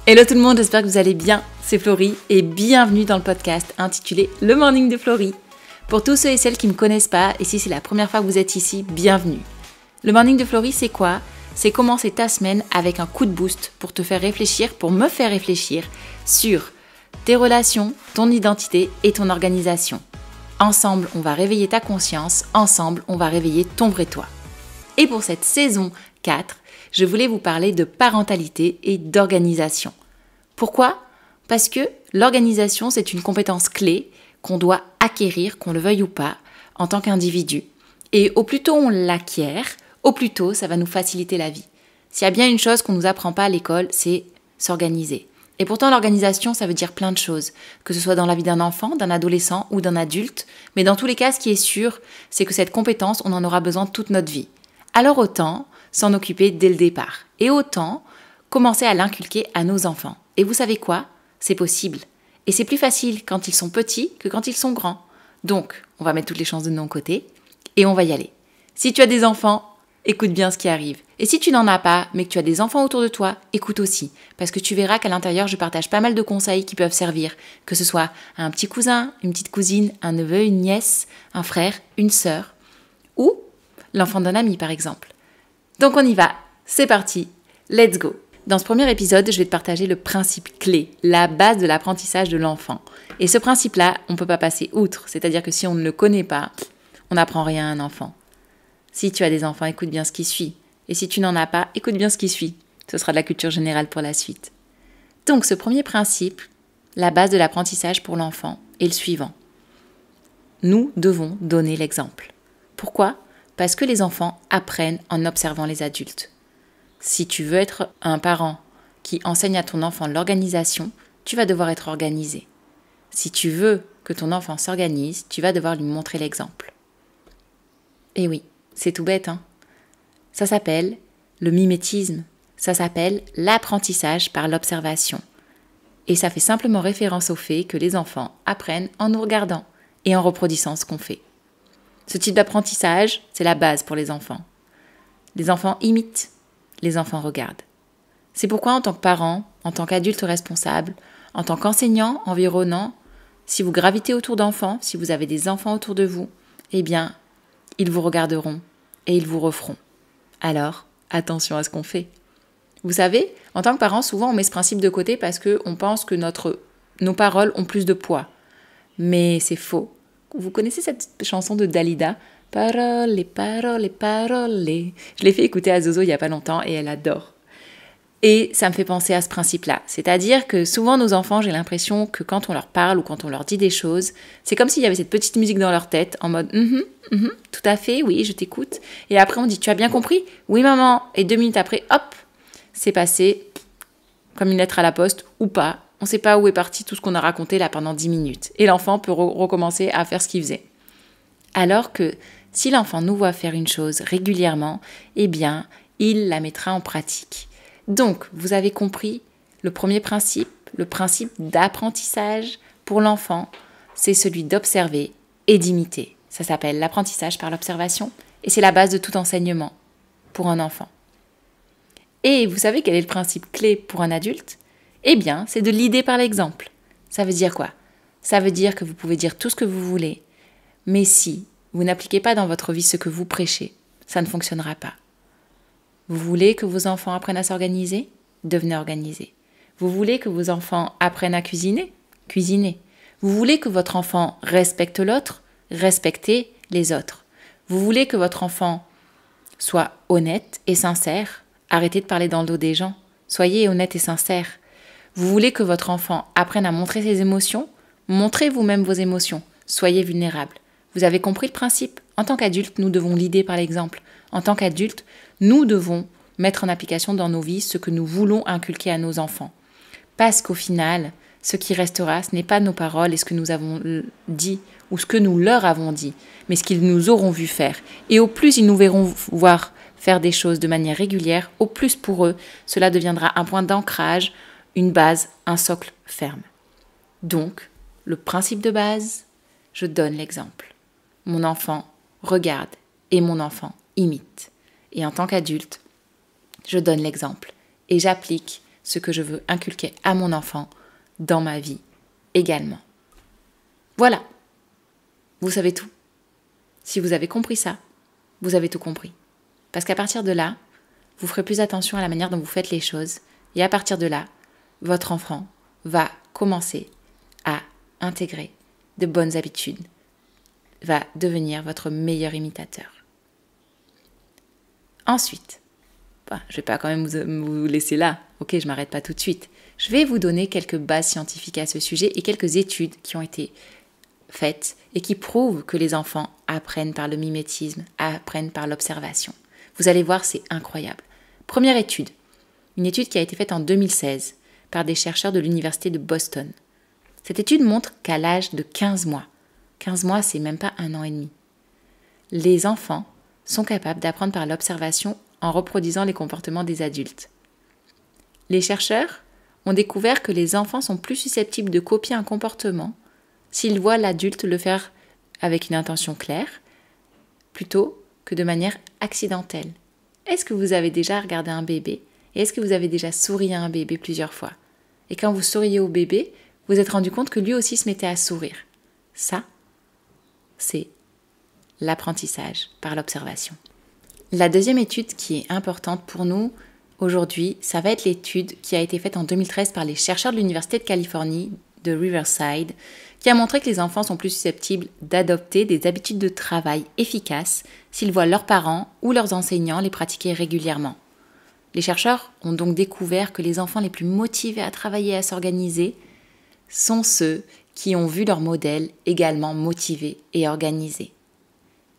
Hello tout le monde, j'espère que vous allez bien, c'est Florie et bienvenue dans le podcast intitulé Le Morning de Florie. Pour tous ceux et celles qui ne me connaissent pas, et si c'est la première fois que vous êtes ici, bienvenue. Le Morning de Florie, c'est quoi ? C'est commencer ta semaine avec un coup de boost pour te faire réfléchir, pour me faire réfléchir sur tes relations, ton identité et ton organisation. Ensemble, on va réveiller ta conscience, ensemble, on va réveiller ton vrai toi. Et pour cette saison 4, je voulais vous parler de parentalité et d'organisation. Pourquoi ? Parce que l'organisation, c'est une compétence clé qu'on doit acquérir, qu'on le veuille ou pas, en tant qu'individu. Et au plus tôt on l'acquiert, au plus tôt ça va nous faciliter la vie. S'il y a bien une chose qu'on ne nous apprend pas à l'école, c'est s'organiser. Et pourtant l'organisation, ça veut dire plein de choses, que ce soit dans la vie d'un enfant, d'un adolescent ou d'un adulte. Mais dans tous les cas, ce qui est sûr, c'est que cette compétence, on en aura besoin toute notre vie. Alors autant s'en occuper dès le départ. Et autant commencer à l'inculquer à nos enfants. Et vous savez quoi ? C'est possible. Et c'est plus facile quand ils sont petits que quand ils sont grands. Donc, on va mettre toutes les chances de notre côté et on va y aller. Si tu as des enfants, écoute bien ce qui arrive. Et si tu n'en as pas, mais que tu as des enfants autour de toi, écoute aussi. Parce que tu verras qu'à l'intérieur, je partage pas mal de conseils qui peuvent servir. Que ce soit à un petit cousin, une petite cousine, un neveu, une nièce, un frère, une sœur. Ou l'enfant d'un ami, par exemple. Donc on y va, c'est parti, let's go. Dans ce premier épisode, je vais te partager le principe clé, la base de l'apprentissage de l'enfant. Et ce principe-là, on ne peut pas passer outre, c'est-à-dire que si on ne le connaît pas, on n'apprend rien à un enfant. Si tu as des enfants, écoute bien ce qui suit. Et si tu n'en as pas, écoute bien ce qui suit. Ce sera de la culture générale pour la suite. Donc ce premier principe, la base de l'apprentissage pour l'enfant, est le suivant. Nous devons donner l'exemple. Pourquoi ? Parce que les enfants apprennent en observant les adultes. Si tu veux être un parent qui enseigne à ton enfant l'organisation, tu vas devoir être organisé. Si tu veux que ton enfant s'organise, tu vas devoir lui montrer l'exemple. Et oui, c'est tout bête, hein ? Ça s'appelle le mimétisme. Ça s'appelle l'apprentissage par l'observation. Et ça fait simplement référence au fait que les enfants apprennent en nous regardant et en reproduisant ce qu'on fait. Ce type d'apprentissage, c'est la base pour les enfants. Les enfants imitent, les enfants regardent. C'est pourquoi en tant que parent, en tant qu'adulte responsable, en tant qu'enseignant environnant, si vous gravitez autour d'enfants, si vous avez des enfants autour de vous, eh bien, ils vous regarderont et ils vous referont. Alors, attention à ce qu'on fait. Vous savez, en tant que parent, souvent on met ce principe de côté parce qu'on pense que nos paroles ont plus de poids. Mais c'est faux. Vous connaissez cette chanson de Dalida ? Parole, parole, parole. Je l'ai fait écouter à Zozo il n'y a pas longtemps et elle adore. Et ça me fait penser à ce principe-là. C'est-à-dire que souvent nos enfants, j'ai l'impression que quand on leur parle ou quand on leur dit des choses, c'est comme s'il y avait cette petite musique dans leur tête en mode tout à fait, oui, je t'écoute. Et après on dit tu as bien compris ? Oui maman. Et 2 minutes après, hop, c'est passé comme une lettre à la poste ou pas. On ne sait pas où est parti tout ce qu'on a raconté là pendant 10 minutes. Et l'enfant peut recommencer à faire ce qu'il faisait. Alors que si l'enfant nous voit faire une chose régulièrement, eh bien, il la mettra en pratique. Donc, vous avez compris le premier principe, le principe d'apprentissage pour l'enfant, c'est celui d'observer et d'imiter. Ça s'appelle l'apprentissage par l'observation et c'est la base de tout enseignement pour un enfant. Et vous savez quel est le principe clé pour un adulte ? Eh bien, c'est de l'idée par l'exemple. Ça veut dire quoi ? Ça veut dire que vous pouvez dire tout ce que vous voulez, mais si vous n'appliquez pas dans votre vie ce que vous prêchez, ça ne fonctionnera pas. Vous voulez que vos enfants apprennent à s'organiser ? Devenez organisés. Vous voulez que vos enfants apprennent à cuisiner ? Cuisinez. Vous voulez que votre enfant respecte l'autre ? Respectez les autres. Vous voulez que votre enfant soit honnête et sincère ? Arrêtez de parler dans le dos des gens. Soyez honnête et sincère. Vous voulez que votre enfant apprenne à montrer ses émotions ? Montrez vous-même vos émotions. Soyez vulnérable. Vous avez compris le principe ? En tant qu'adulte, nous devons l'idée par l'exemple. En tant qu'adulte, nous devons mettre en application dans nos vies ce que nous voulons inculquer à nos enfants. Parce qu'au final, ce qui restera, ce n'est pas nos paroles et ce que nous avons dit ou ce que nous leur avons dit, mais ce qu'ils nous auront vu faire. Et au plus ils nous verront voir faire des choses de manière régulière, au plus pour eux, cela deviendra un point d'ancrage, une base, un socle ferme. Donc, le principe de base, je donne l'exemple. Mon enfant regarde et mon enfant imite. Et en tant qu'adulte, je donne l'exemple et j'applique ce que je veux inculquer à mon enfant dans ma vie également. Voilà, vous savez tout. Si vous avez compris ça, vous avez tout compris. Parce qu'à partir de là, vous ferez plus attention à la manière dont vous faites les choses. Et à partir de là, votre enfant va commencer à intégrer de bonnes habitudes, va devenir votre meilleur imitateur. Ensuite, je ne vais pas quand même vous laisser là. Ok, je ne m'arrête pas tout de suite. Je vais vous donner quelques bases scientifiques à ce sujet et quelques études qui ont été faites et qui prouvent que les enfants apprennent par le mimétisme, apprennent par l'observation. Vous allez voir, c'est incroyable. Première étude, une étude qui a été faite en 2016 par des chercheurs de l'université de Boston. Cette étude montre qu'à l'âge de 15 mois, 15 mois c'est même pas 1 an et demi, les enfants sont capables d'apprendre par l'observation en reproduisant les comportements des adultes. Les chercheurs ont découvert que les enfants sont plus susceptibles de copier un comportement s'ils voient l'adulte le faire avec une intention claire, plutôt que de manière accidentelle. Est-ce que vous avez déjà regardé un bébé et est-ce que vous avez déjà souri à un bébé plusieurs fois? Et quand vous souriez au bébé, vous vous êtes rendu compte que lui aussi se mettait à sourire. Ça, c'est l'apprentissage par l'observation. La deuxième étude qui est importante pour nous aujourd'hui, ça va être l'étude qui a été faite en 2013 par les chercheurs de l'Université de Californie de Riverside, qui a montré que les enfants sont plus susceptibles d'adopter des habitudes de travail efficaces s'ils voient leurs parents ou leurs enseignants les pratiquer régulièrement. Les chercheurs ont donc découvert que les enfants les plus motivés à travailler et à s'organiser sont ceux qui ont vu leur modèle également motivé et organisé.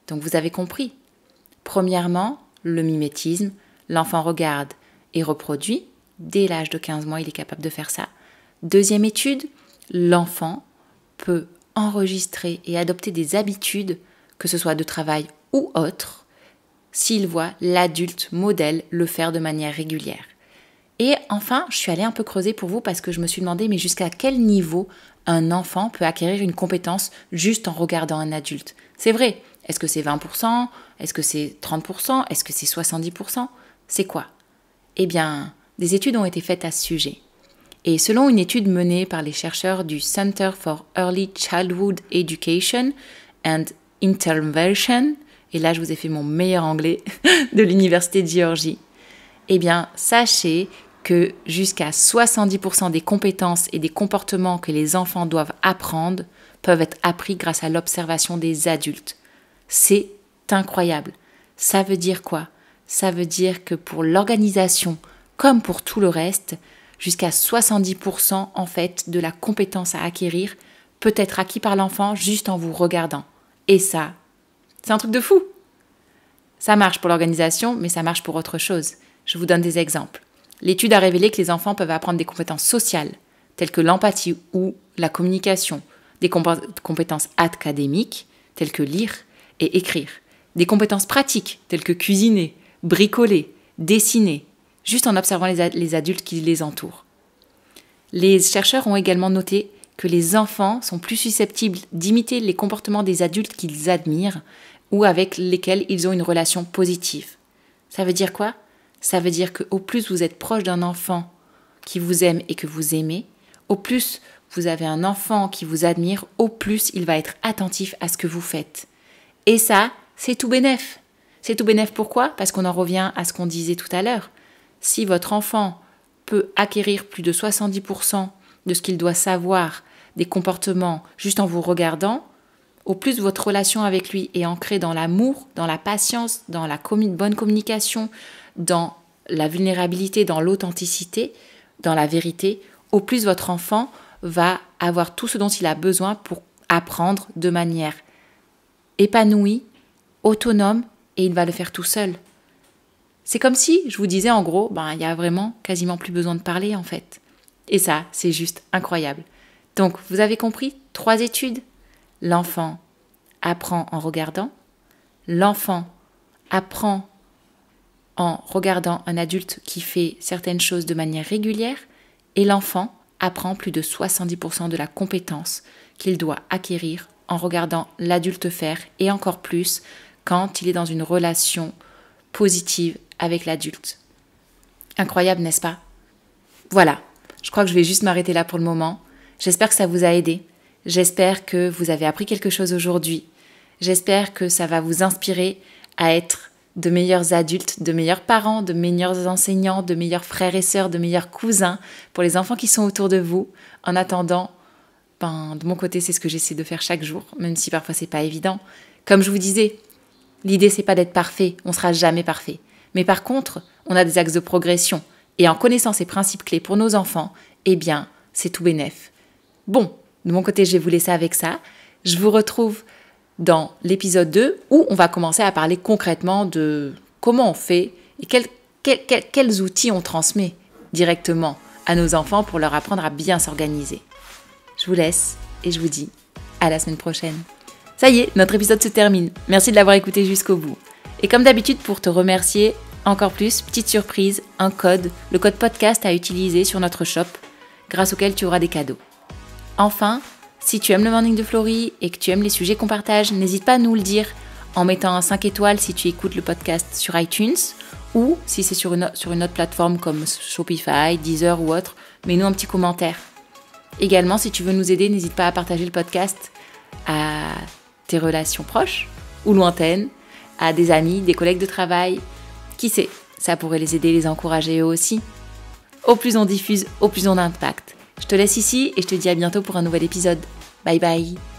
Donc vous avez compris. Premièrement, le mimétisme, l'enfant regarde et reproduit. Dès l'âge de 15 mois, il est capable de faire ça. Deuxième étude, l'enfant peut enregistrer et adopter des habitudes, que ce soit de travail ou autre, s'il voit l'adulte modèle le faire de manière régulière. Et enfin, je suis allée un peu creuser pour vous parce que je me suis demandé, mais jusqu'à quel niveau un enfant peut acquérir une compétence juste en regardant un adulte? C'est vrai, est-ce que c'est 20%? Est-ce que c'est 30%? Est-ce que c'est 70%? C'est quoi? Eh bien, des études ont été faites à ce sujet. Et selon une étude menée par les chercheurs du Center for Early Childhood Education and Intervention, et là je vous ai fait mon meilleur anglais, de l'Université de Géorgie, eh bien sachez que jusqu'à 70% des compétences et des comportements que les enfants doivent apprendre peuvent être appris grâce à l'observation des adultes. C'est incroyable. Ça veut dire quoi? Ça veut dire que pour l'organisation, comme pour tout le reste, jusqu'à 70% en fait de la compétence à acquérir peut être acquis par l'enfant juste en vous regardant. Et ça, c'est un truc de fou. Ça marche pour l'organisation, mais ça marche pour autre chose. Je vous donne des exemples. L'étude a révélé que les enfants peuvent apprendre des compétences sociales, telles que l'empathie ou la communication, des compétences académiques, telles que lire et écrire, des compétences pratiques, telles que cuisiner, bricoler, dessiner, juste en observant les adultes qui les entourent. Les chercheurs ont également noté que les enfants sont plus susceptibles d'imiter les comportements des adultes qu'ils admirent ou avec lesquels ils ont une relation positive. Ça veut dire quoi? Ça veut dire qu'au plus vous êtes proche d'un enfant qui vous aime et que vous aimez, au plus vous avez un enfant qui vous admire, au plus il va être attentif à ce que vous faites. Et ça, c'est tout bénef. C'est tout bénef pourquoi? Parce qu'on en revient à ce qu'on disait tout à l'heure. Si votre enfant peut acquérir plus de 70% de ce qu'il doit savoir des comportements juste en vous regardant, au plus votre relation avec lui est ancrée dans l'amour, dans la patience, dans la bonne communication, dans la vulnérabilité, dans l'authenticité, dans la vérité, au plus votre enfant va avoir tout ce dont il a besoin pour apprendre de manière épanouie, autonome, et il va le faire tout seul. C'est comme si, je vous disais en gros, il y a vraiment quasiment plus besoin de parler en fait. Et ça, c'est juste incroyable. Donc, vous avez compris, 3 études. L'enfant apprend en regardant. L'enfant apprend en regardant un adulte qui fait certaines choses de manière régulière. Et l'enfant apprend plus de 70% de la compétence qu'il doit acquérir en regardant l'adulte faire et encore plus quand il est dans une relation positive avec l'adulte. Incroyable, n'est-ce pas? Voilà, je crois que je vais juste m'arrêter là pour le moment. J'espère que ça vous a aidé. J'espère que vous avez appris quelque chose aujourd'hui. J'espère que ça va vous inspirer à être de meilleurs adultes, de meilleurs parents, de meilleurs enseignants, de meilleurs frères et sœurs, de meilleurs cousins pour les enfants qui sont autour de vous. En attendant, de mon côté, c'est ce que j'essaie de faire chaque jour, même si parfois c'est pas évident. Comme je vous disais, l'idée c'est pas d'être parfait, on sera jamais parfait. Mais par contre, on a des axes de progression. Et en connaissant ces principes clés pour nos enfants, eh bien, c'est tout bénef. Bon, de mon côté, je vais vous laisser avec ça. Je vous retrouve dans l'épisode 2 où on va commencer à parler concrètement de comment on fait et quels outils on transmet directement à nos enfants pour leur apprendre à bien s'organiser. Je vous laisse et je vous dis à la semaine prochaine. Ça y est, notre épisode se termine. Merci de l'avoir écouté jusqu'au bout. Et comme d'habitude, pour te remercier encore plus, petite surprise, un code, le code podcast à utiliser sur notre shop, grâce auquel tu auras des cadeaux. Enfin, si tu aimes le Morning de Florie et que tu aimes les sujets qu'on partage, n'hésite pas à nous le dire en mettant un 5 étoiles si tu écoutes le podcast sur iTunes ou si c'est sur une autre plateforme comme Shopify, Deezer ou autre, mets-nous un petit commentaire. Également, si tu veux nous aider, n'hésite pas à partager le podcast à tes relations proches ou lointaines, à des amis, des collègues de travail. Qui sait, ça pourrait les aider, les encourager eux aussi. Au plus on diffuse, au plus on a d'impact. Je te laisse ici et je te dis à bientôt pour un nouvel épisode. Bye bye.